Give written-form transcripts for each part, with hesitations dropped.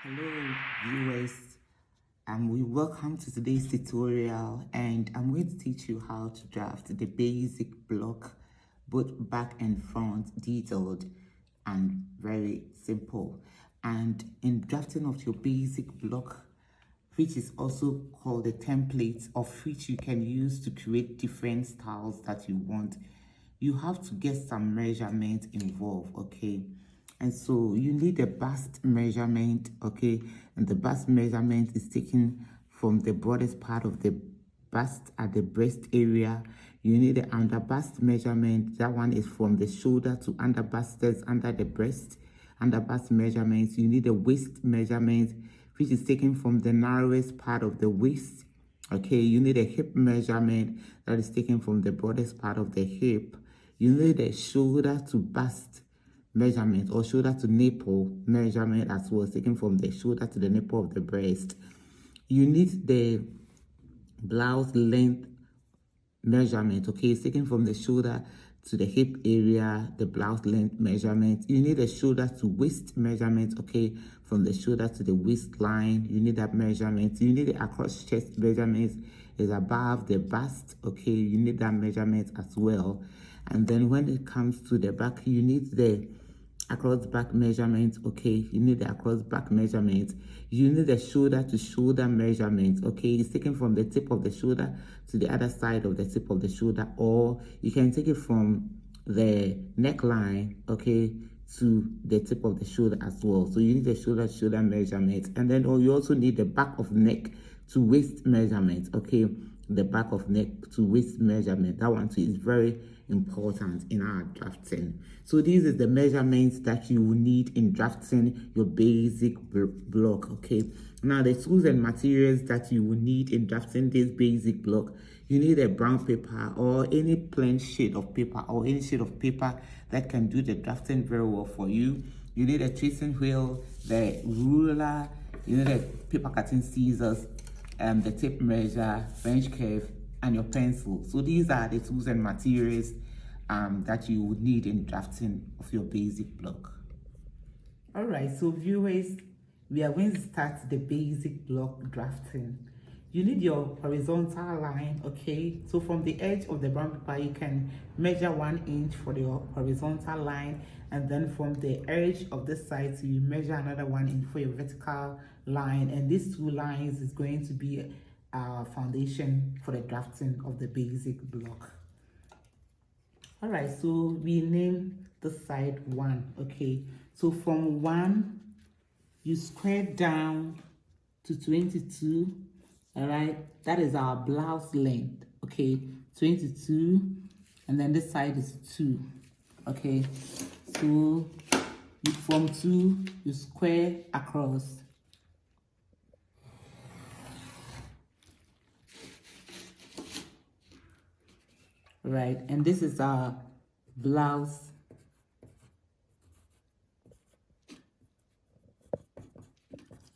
Hello viewers, we welcome to today's tutorial, and I'm going to teach you how to draft the basic block, both back and front, detailed and very simple. And in drafting of your basic block, which is also called a template, of which you can use to create different styles that you want, you have to get some measurement involved, okay? And so you need a bust measurement, okay? And the bust measurement is taken from the broadest part of the bust at the breast area. You need the under bust measurement. That one is from the shoulder to under busters under the breast. Under bust measurements. You need a waist measurement, which is taken from the narrowest part of the waist. Okay, you need a hip measurement that is taken from the broadest part of the hip. You need a shoulder to bust measurement or shoulder to nipple measurement as well, taken from the shoulder to the nipple of the breast. You need the blouse length measurement, okay, it's taken from the shoulder to the hip area, the blouse length measurement. You need a shoulder to waist measurement, okay, from the shoulder to the waistline. You need that measurement. You need the across chest measurement is above the bust, okay, you need that measurement as well. And then when it comes to the back, you need the across back measurement, okay, you need the across back measurement. You need the shoulder to shoulder measurement, okay, it's taken from the tip of the shoulder to the other side of the tip of the shoulder, or you can take it from the neckline, okay, to the tip of the shoulder as well. So you need the shoulder to shoulder measurement. And then you also need the back of neck to waist measurement, okay, the back of neck to waist measurement. That one too is very important in our drafting. So these are the measurements that you will need in drafting your basic block, okay? Now the tools and materials that you will need in drafting this basic block, you need a brown paper or any plain sheet of paper or any sheet of paper that can do the drafting very well for you. You need a tracing wheel, the ruler, you need a paper cutting scissors, the tape measure, French curve, and your pencil. So these are the tools and materials that you would need in drafting of your basic block. All right, so viewers, we are going to start the basic block drafting. You need your horizontal line, okay? So from the edge of the brown paper, you can measure 1 inch for your horizontal line, and then from the edge of this side, so you measure another 1 inch for your vertical line, and these two lines is going to be our foundation for the drafting of the basic block. All right, so we name the side 1, okay? So from 1, you square down to 22, all right? That is our blouse length, okay? 22, and then this side is 2, okay? So from 2, you square across. Right, and this is our blouse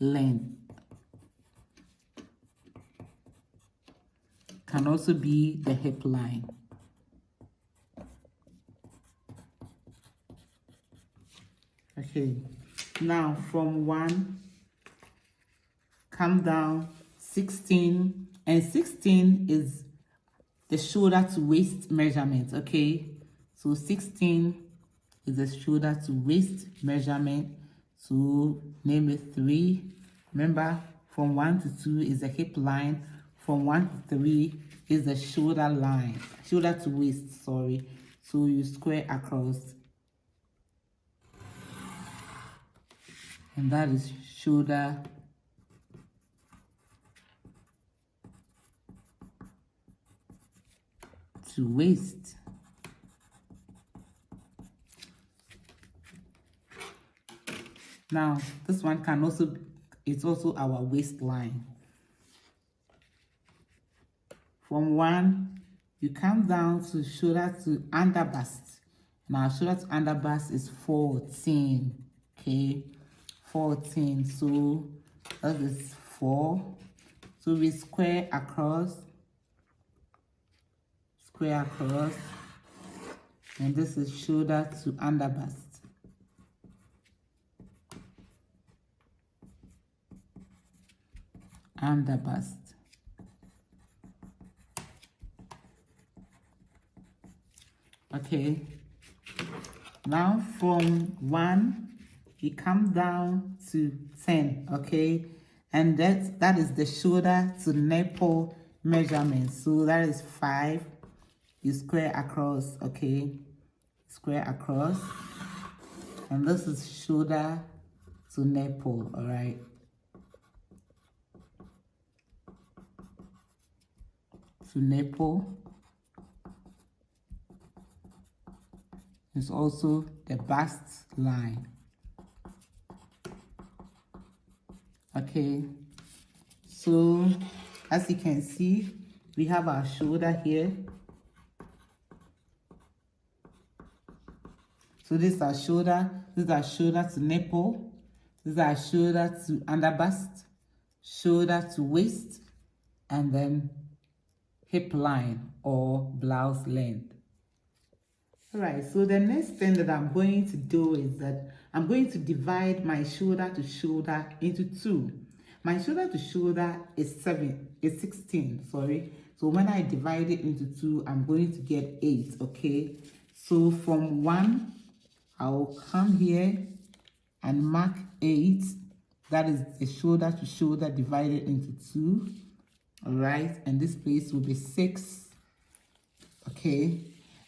length. Can also be the hip line. Okay, now from 1, come down 16, and 16 is the shoulder to waist measurement, okay? So 16 is the shoulder to waist measurement. So name it 3. Remember, from 1 to 2 is the hip line. From 1 to 3 is the shoulder line, shoulder to waist, sorry. So you square across. And that is shoulder to waist. Now, this one can also, it's also our waistline. From 1, you come down to shoulder to under bust. Now, shoulder to under bust is 14, okay? 14, so that is 4. So we square across, and this is shoulder to under bust. under bust. Okay, now from 1 we come down to 10. Okay, and that is the shoulder to nipple measurement. So that is 5. You square across. Okay, square across, and this is shoulder to nipple. All right, to nipple. It's also the bust line. Okay, so as you can see, we have our shoulder here. So this is our shoulder, this is our shoulder to nipple, this is our shoulder to under bust, shoulder to waist, and then hip line or blouse length. Alright, so the next thing that I'm going to do is that I'm going to divide my shoulder to shoulder into 2. My shoulder to shoulder is 16, sorry. So when I divide it into 2, I'm going to get 8, okay? So from 1, I'll come here and mark 8. That is the shoulder to shoulder divided into 2. Alright, and this place will be 6, okay?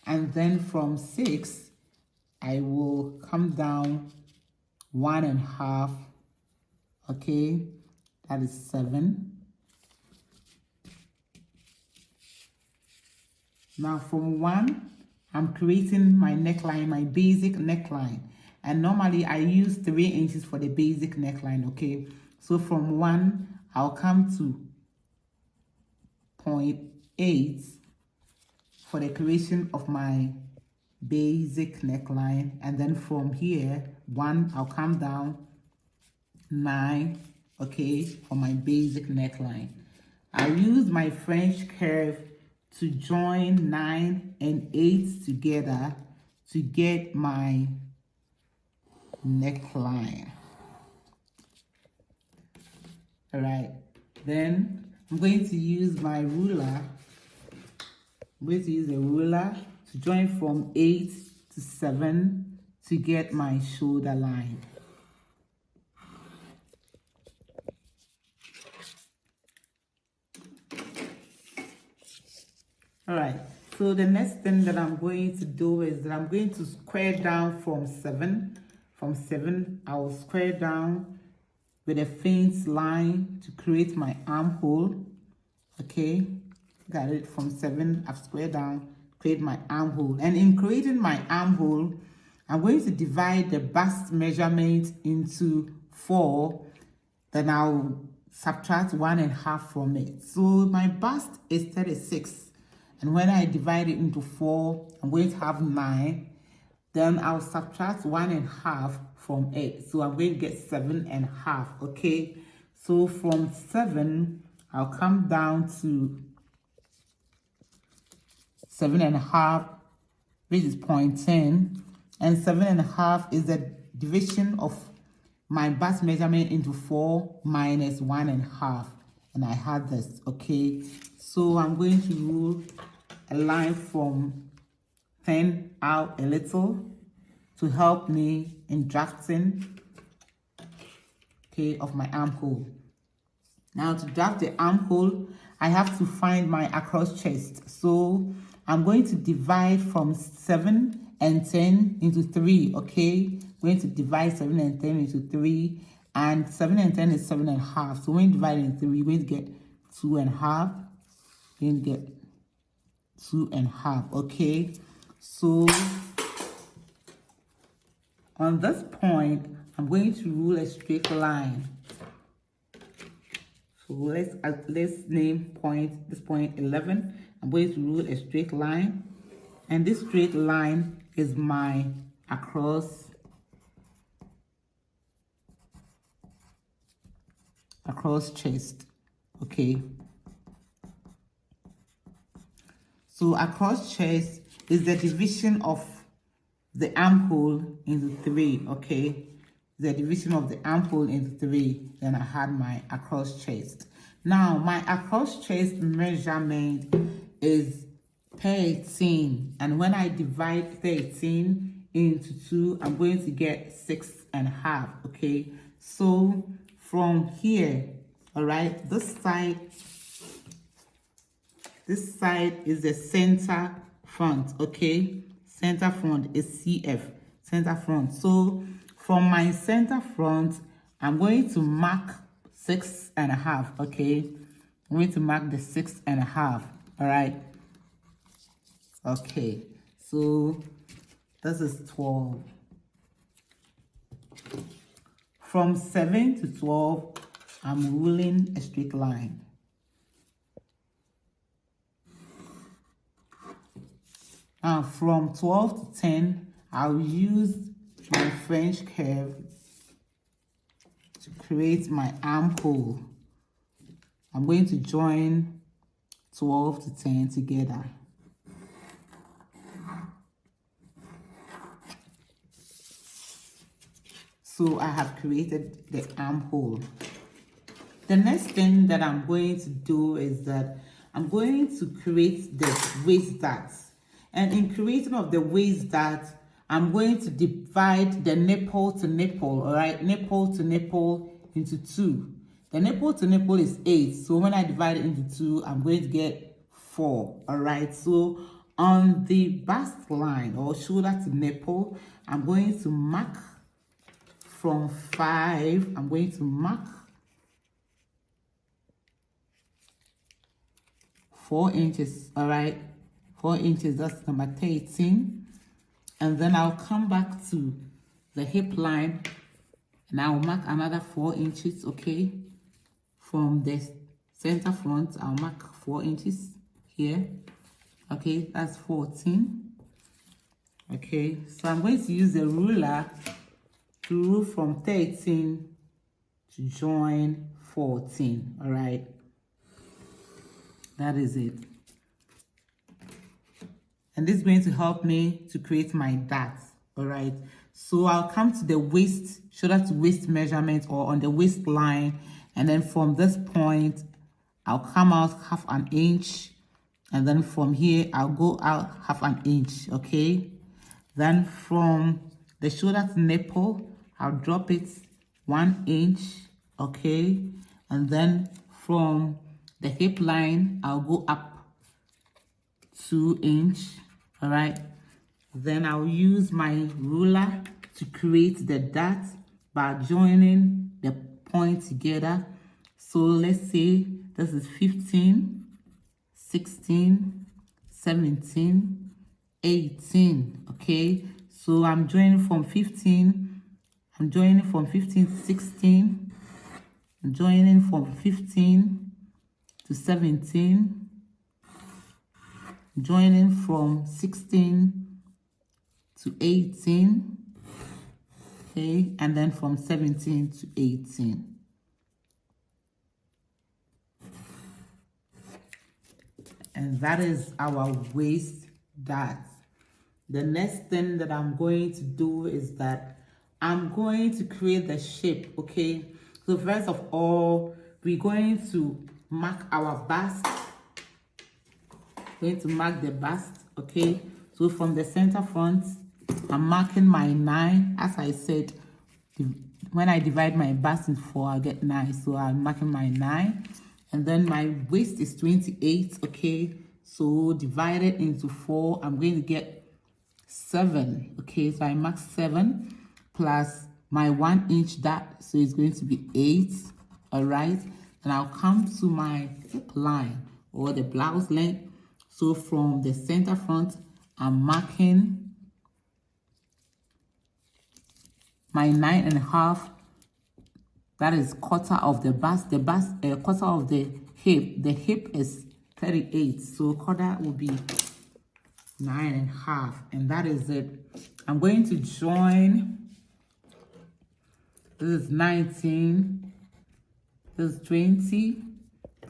And then from 6, I will come down 1.5, okay? That is 7. Now from 1, I'm creating my neckline, my basic neckline. And normally I use 3 inches for the basic neckline, okay? So from 1, I'll come to 0.8 for the creation of my basic neckline. And then from here, 1, I'll come down 9, okay, for my basic neckline. I use my French curve to join 9 and 8 together to get my neckline. All right, then I'm going to use my ruler. I'm going to use a ruler to join from 8 to 7 to get my shoulder line. All right, so the next thing that I'm going to do is that I'm going to square down from 7. From 7, I will square down with a faint line to create my armhole. Okay, got it. From 7, I've squared down, create my armhole. And in creating my armhole, I'm going to divide the bust measurement into 4. Then I'll subtract 1.5 from it. So my bust is 36. And when I divide it into 4, I'm going to have 9. Then I'll subtract 1.5 from it. So I'm going to get 7.5, okay? So from 7, I'll come down to 7.5, which is 0.10. And 7.5 is the division of my bust measurement into 4 minus 1.5. And I had this, okay? So I'm going to rule a line from 10 out a little to help me in drafting, okay, of my armhole. Now to draft the armhole, I have to find my across chest. So I'm going to divide from 7 and 10 into 3, okay? I'm going to divide 7 and 10 into 3, and 7 and 10 is 7.5. So when you divide into 3, you're going to get 2.5. You're going to get 2.5, okay? So on this point, I'm going to rule a straight line. So let's name this point 11. I'm going to rule a straight line, and this straight line is my across chest, okay? So across chest is the division of the armhole into 3, okay? The division of the armhole into 3, then I had my across chest. Now, my across chest measurement is 13. And when I divide 13 into 2, I'm going to get 6.5, okay? So, from here, all right, this side is the center front, okay? Center front is CF, center front. So, from my center front, I'm going to mark 6.5, okay? I'm going to mark the 6.5, all right? Okay, so this is 12. From 7 to 12, I'm ruling a straight line. Now, from 12 to 10, I'll use my French curve to create my armhole. I'm going to join 12 to 10 together. So I have created the armhole. The next thing that I'm going to do is that I'm going to create the waist dart. And in creating of the waist dart, I'm going to divide the nipple to nipple, all right? Nipple to nipple into 2. The nipple to nipple is 8. So when I divide it into 2, I'm going to get 4, all right? So on the bust line or shoulder to nipple, I'm going to mark from 5. I'm going to mark 4 inches, all right? 4 inches, that's number 13. And then I'll come back to the hip line and I'll mark another 4 inches, okay? From the center front, I'll mark 4 inches here. Okay, that's 14. Okay, so I'm going to use a ruler to rule from 13 to join 14, all right? That is it. And this is going to help me to create my dart, all right? So I'll come to the waist, shoulder to waist measurement or on the waistline. And then from this point, I'll come out 1/2 inch. And then from here, I'll go out 1/2 inch, okay? Then from the shoulder to nipple, I'll drop it 1 inch, okay? And then from the hip line, I'll go up 2 inch, all right? Then I'll use my ruler to create the dart by joining the point together. So let's say this is 15, 16, 17, 18, okay? So I'm joining from 15, I'm joining from 15 to 16, I'm joining from 15 to 17, joining from 16 to 18, okay, and then from 17 to 18. And that is our waist dart. The next thing that I'm going to do is that I'm going to create the shape, okay? So first of all, we're going to mark our bust. Going to mark the bust, okay? So from the center front, I'm marking my 9. As I said, when I divide my bust in 4, I get 9. So I'm marking my 9. And then my waist is 28, okay? So divided into 4, I'm going to get 7, okay? So I mark 7 plus my 1 inch dart, so it's going to be 8, all right? And I'll come to my hip line or the blouse length. So from the center front, I'm marking my 9.5. That is quarter of the bust. The bust, quarter of the hip. The hip is 38. So quarter will be 9.5. And that is it. I'm going to join. This is 19. This is 20.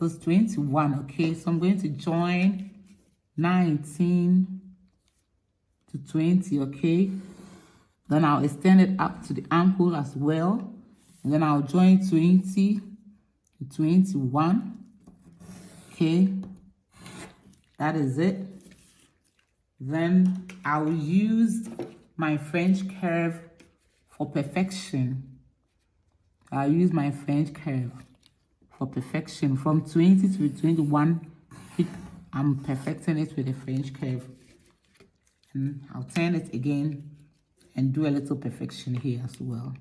This is 21. Okay, so I'm going to join 19 to 20. Okay. Then I'll extend it up to the armhole as well. And then I'll join 20 to 21. Okay, that is it. Then I'll use my French curve for perfection. I'll use my French curve for perfection. From 20 to 21, I'm perfecting it with a French curve. And I'll turn it again and do a little perfection here as well.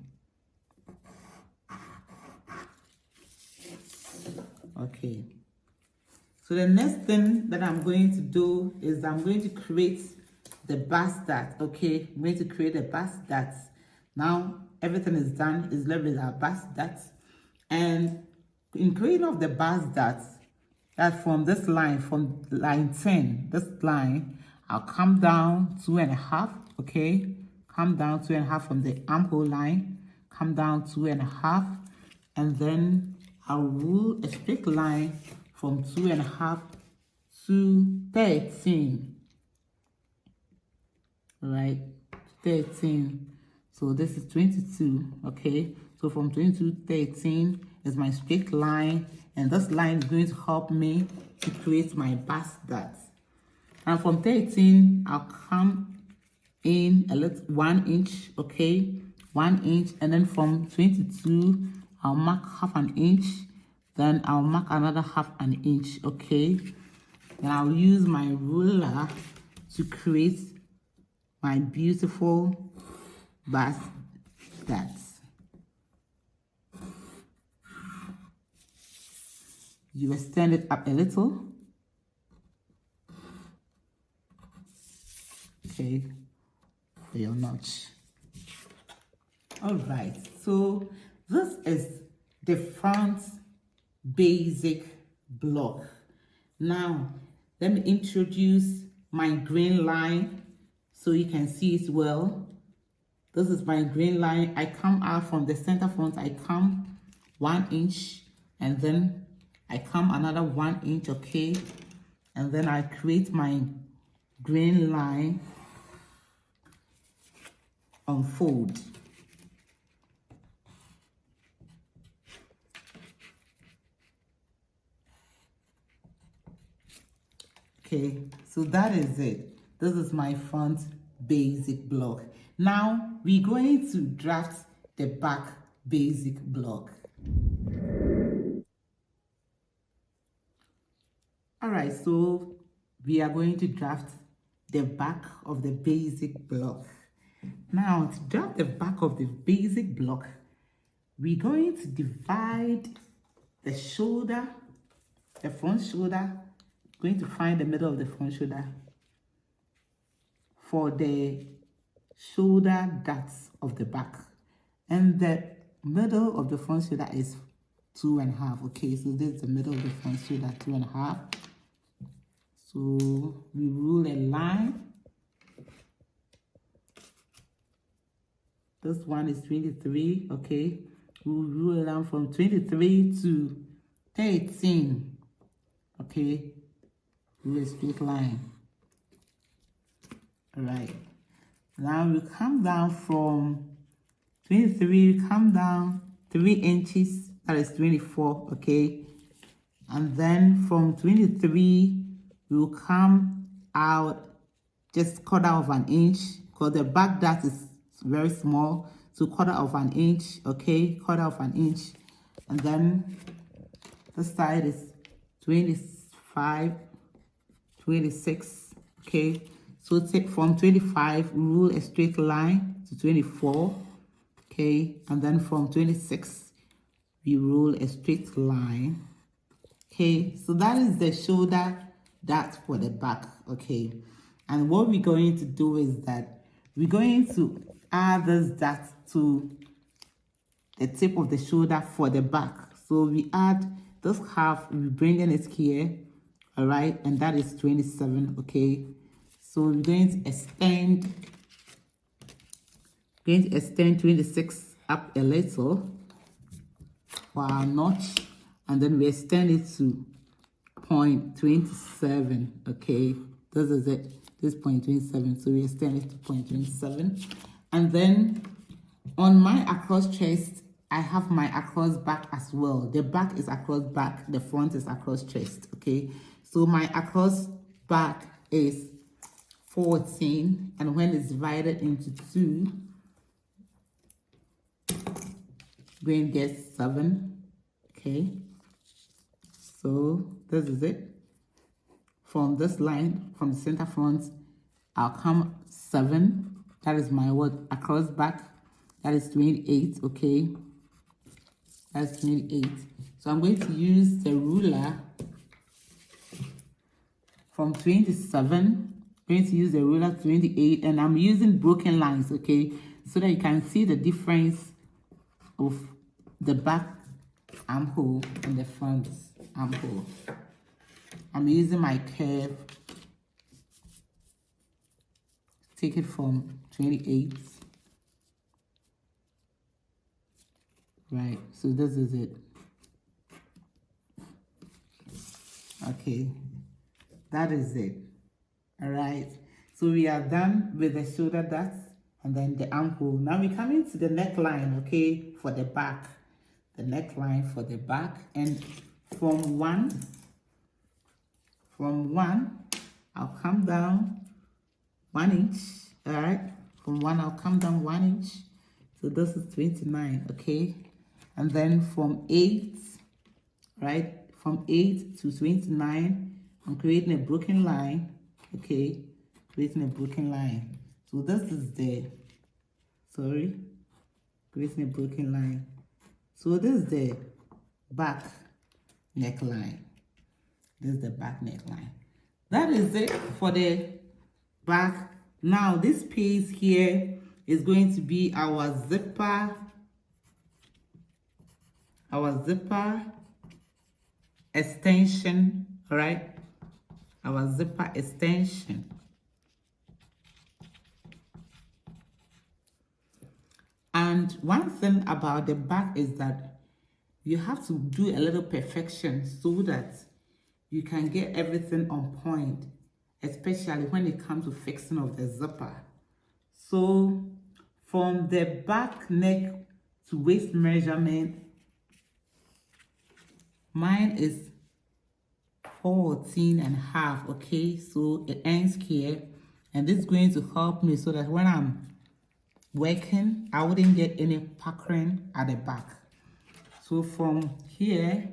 Okay. So the next thing that I'm going to do is I'm going to create the bust dart. Okay, I'm going to create a bust dart. Now everything is done. Is left with our bust dart. And in creating of the bust dart, that from this line, from line 10, this line, I'll come down 2.5. Okay, come down 2.5 from the armhole line. Come down 2.5, and then I'll rule a straight line from 2.5 to 13. Right, 13. So this is 22. Okay, so from 22 to 13 is my straight line, and this line is going to help me to create my bust dart. And from 13, I'll come in a little 1 inch. Okay, 1 inch, and then from 22, I'll mark half an inch. Then I'll mark another half an inch. Okay, then I'll use my ruler to create my beautiful bust dart. You extend it up a little. Okay, for your notch. All right, so this is the front basic block. Now let me introduce my green line so you can see it well. This is my green line. I come out from the center front. I come 1 inch, and then I come another 1 inch. Okay, and then I create my green line on fold. Okay, so that is it. This is my front basic block. Now we're going to draft the back basic block. All right, so we are going to draft the back of the basic block. Now to draft the back of the basic block, we're going to divide the shoulder, the front shoulder. Going to find the middle of the front shoulder for the shoulder darts of the back, and the middle of the front shoulder is 2.5. Okay, so this is the middle of the front shoulder, 2.5. So we rule a line. This one is 23. Okay, we rule a line from 23 to 13. Okay, rule a straight line. All right, now we come down from 23, we come down 3 inches, that is 24. Okay, and then from 23 we will come out just 1/4 of an inch, because the back dart is very small, so 1/4 of an inch. Okay, 1/4 of an inch, and then this side is 25, 26. Okay, so take from 25, rule a straight line to 24. Okay, and then from 26 we rule a straight line. Okay, so that is the shoulder dart for the back. Okay, and what we're going to do is that we're going to add this dart to the tip of the shoulder for the back. So we add this half, we bring in it here. All right, and that is 27. Okay, so we're going to extend 26 up a little for our notch, and then we extend it to point 27. Okay, this is it, this point 27. So we extend it to point 27, and then on my across chest I have my across back as well. The back is across back, the front is across chest, okay? So my across back is 14, and when it's divided into 2, going to get 7, okay? So this is it. From this line, from the center front, I'll come 7. That is my what? Across back. That is 28, okay? That's 28. So I'm going to use the ruler from 27. I'm going to use the ruler 28, and I'm using broken lines, okay? So that you can see the difference of the back armhole and the front armhole. I'm using my curve. Take it from 28. Right, so this is it. Okay, that is it. All right, so we are done with the shoulder dots and then the armhole. Now we come into the neckline, okay, for the back. The neckline for the back, and from one, I'll come down 1 inch. All right, from 1 I'll come down 1 inch. So this is 29, okay? And then from 8, right, from 8 to 29, I'm creating a broken line, okay? Creating a broken line. So this is the, creating a broken line. So this is the back neckline. This is the back neckline. That is it for the back. Now this piece here is going to be our zipper extension, all right? Our zipper extension. And one thing about the back is that you have to do a little perfection so that you can get everything on point, especially when it comes to fixing of the zipper. So from the back neck to waist measurement, mine is 14.5, okay? So it ends here, and this is going to help me so that when I'm working, I wouldn't get any puckering at the back. So from here,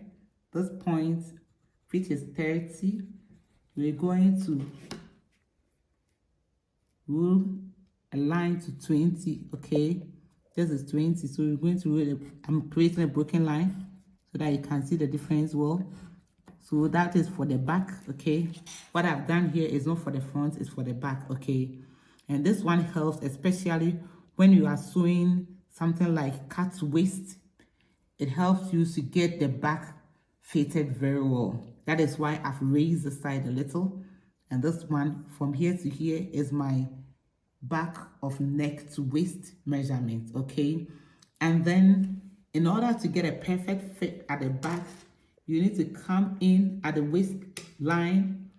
this point, which is 30, we're going to rule a line to 20, okay? This is 20, so we're going to rule I'm creating a broken line so that you can see the difference well. So that is for the back, okay? What I've done here is not for the front, it's for the back, okay? And this one helps, especially when you are sewing something like cut waist. It helps you to get the back fitted very well. That is why I've raised the side a little. And this one from here to here is my back of neck to waist measurement, okay? And then in order to get a perfect fit at the back, you need to come in at the waist line,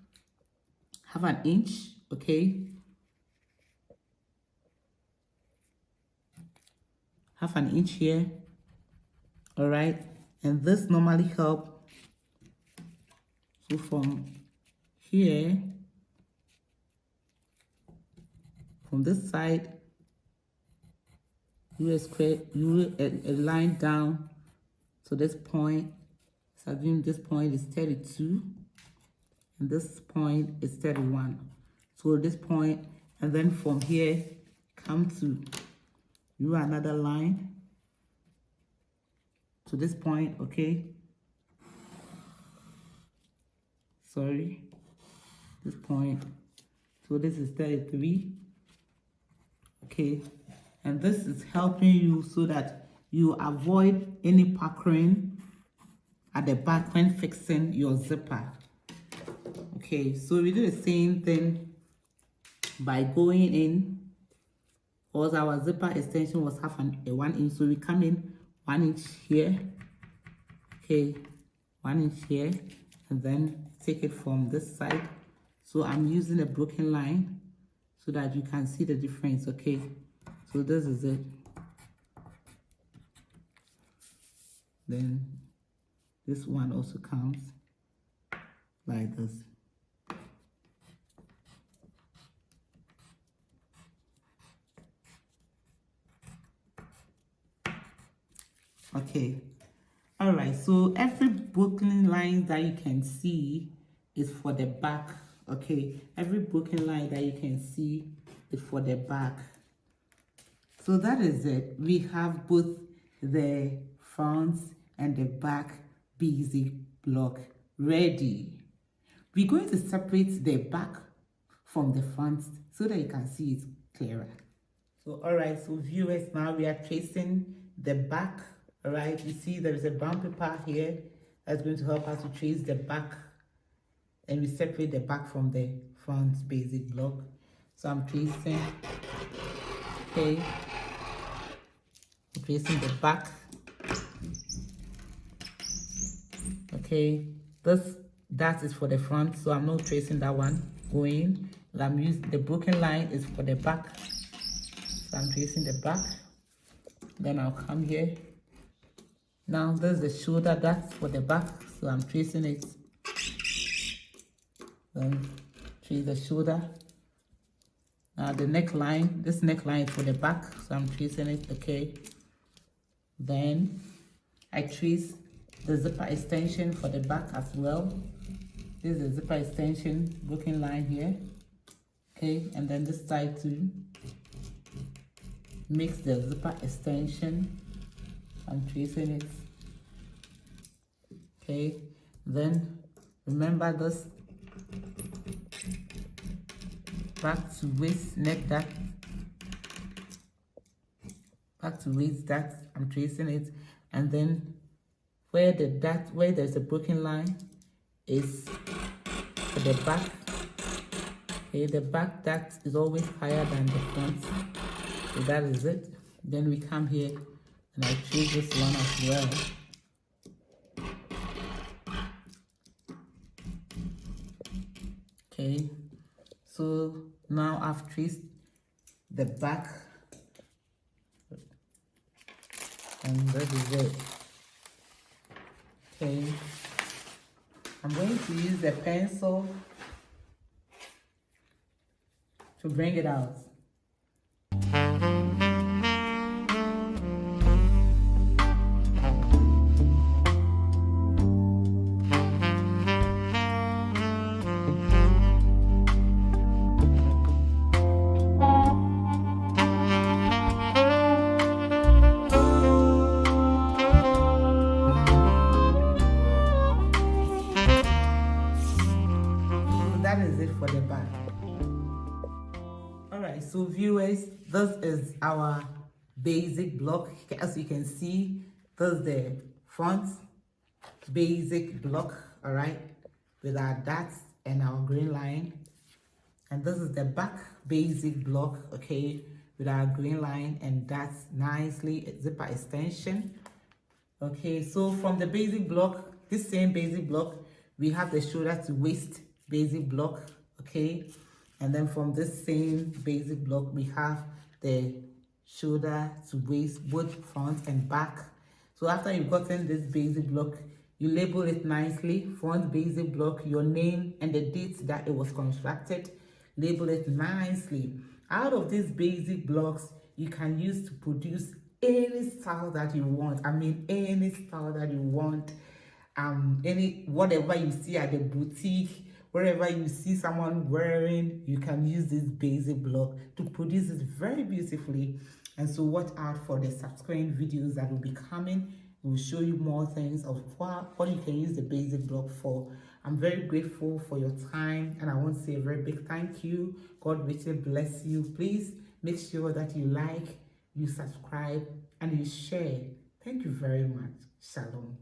have 1 inch, okay? Have 1 inch here, all right? And this normally helps. So from here, from this side, you a line down to this point. So assume this point is 32, and this point is 31. So this point, and then from here, come to do another line to this point, okay? Sorry, this point. So this is 33, okay? And this is helping you so that you avoid any puckering at the back when fixing your zipper. Okay, so we do the same thing by going in, because our zipper extension was half a 1 inch, so we come in 1 inch here, okay, 1 inch here, and then take it from this side. So I'm using a broken line so that you can see the difference, okay? So this is it. Then this one also comes like this. Okay, all right, so every booking line that you can see is for the back. Okay, every booking line that you can see is for the back. So that is it. We have both the front and the back basic block ready. We're going to separate the back from the front so that you can see it clearer. So all right, so viewers, now we are tracing the back. All right, you see there is a brown paper here that's going to help us to trace the back, and we separate the back from the front basic block. So I'm tracing, okay, I'm tracing the back. Okay, that is for the front, so I'm not tracing that one going. I'm using the broken line is for the back, so I'm tracing the back. Then I'll come here. Now there's the shoulder, that's for the back, so I'm tracing it. Then trace the shoulder. Now the neckline, this neckline is for the back, so I'm tracing it. Okay, then I trace the zipper extension for the back as well. This is the zipper extension booking line here. Okay, and then this side too makes the zipper extension. I'm tracing it. Okay, then remember this back to waist neck, that back to waist, that I'm tracing it. And then where there's a broken line is for the back. Okay, the back that is always higher than the front, so that is it. Then we come here and I trace this one as well. Okay, so now I've traced the back, and that is it. Okay, I'm going to use the pencil to bring it out. That is it for the back. All right, so viewers, this is our basic block. As you can see, this is the front basic block, all right, with our dots and our green line. And this is the back basic block, okay, with our green line and dots, nicely zipper extension. Okay, so from the basic block, this same basic block, we have the shoulder to waist basic block, okay, and then from this same basic block we have the shoulder to waist, both front and back. So after you've gotten this basic block, you label it nicely. Front basic block, your name and the date that it was constructed, label it nicely. Out of these basic blocks, you can use to produce any style that you want. I mean, any style that you want. Whatever you see at the boutique, wherever you see someone wearing, you can use this basic block to produce it very beautifully. And so watch out for the subsequent videos that will be coming. We will show you more things of what you can use the basic block for. I'm very grateful for your time, and I want to say a very big thank you. God richly bless you. Please make sure that you like, you subscribe, and you share. Thank you very much. Shalom.